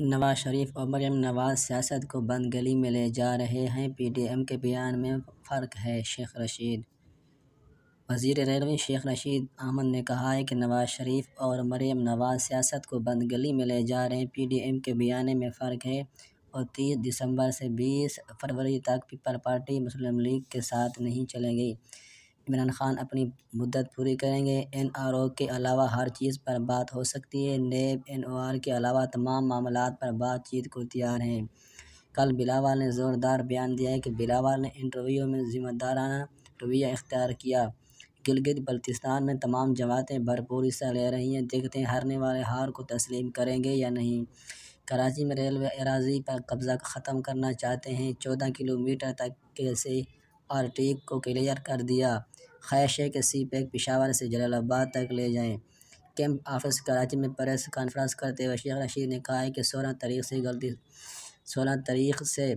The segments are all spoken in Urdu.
نواز شریف اور مریم نواز سیاست کو بند گلی میں لے جا رہے ہیں، پی ڈی ایم کے بیان میں فرق ہے۔ شیخ رشید وزیر ریلوے شیخ رشید احمد نے کہا ہے کہ نواز شریف اور مریم نواز سیاست کو بند گلی میں لے جا رہے ہیں، پی ڈی ایم کے بیان میں فرق ہے اور 30 دسمبر سے 20 فروری تک پیپل پارٹی مسلم لیگ کے ساتھ نہیں چلے گی۔ عمران خان اپنی مدت پوری کریں گے، این آر او کے علاوہ ہر چیز پر بات ہو سکتی ہے، نیب این او آر کے علاوہ تمام معاملات پر بات چیت کو تیار ہیں۔ کل بلاول نے زوردار بیان دیا کہ بلاول نے انٹرویو میں ذمہ دارانہ رویہ اختیار کیا۔ گلگت بلتستان میں تمام جماعتیں بھرپور حصہ لے رہی ہیں، دیکھتے ہیں ہارنے والے ہار کو تسلیم کریں گے یا نہیں۔ کراچی میں ریلوے اراضی پر قبضہ ختم کرنا چاہتے ہیں، 14 کلومیٹر تک کے سی آر ٹی کو کلیئر کر دیا، خواہش ہے کہ سی پیک پشاور سے جلال آباد تک لے جائیں۔ کیمپ آفس کراچی میں پریس کانفرنس کرتے ہوئے شیخ رشید نے کہا کہ 16 تاریخ سے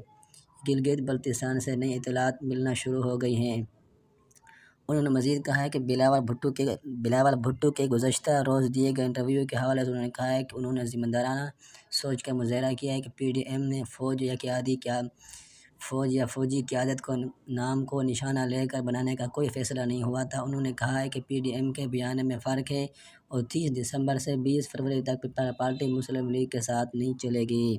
گلگت بلتستان سے نئی اطلاعات ملنا شروع ہو گئی ہیں۔ انہوں نے مزید کہا کہ بلاول بھٹو کے گزشتہ روز دیے گئے انٹرویو کے حوالے سے انہوں نے کہا کہ انہوں نے ذمہ دارانہ سوچ کا مظاہرہ کیا ہے کہ پی ڈی ایم نے فوج یا فوجی قیادت کو نام کو نشانہ لے کر بنانے کا کوئی فیصلہ نہیں ہوا تھا۔ انہوں نے کہا کہ پی ڈی ایم کے بیان میں فرق ہے اور 30 دسمبر سے 20 فروری تک پیپل پارٹی مسلم لیگ کے ساتھ نہیں چلے گی۔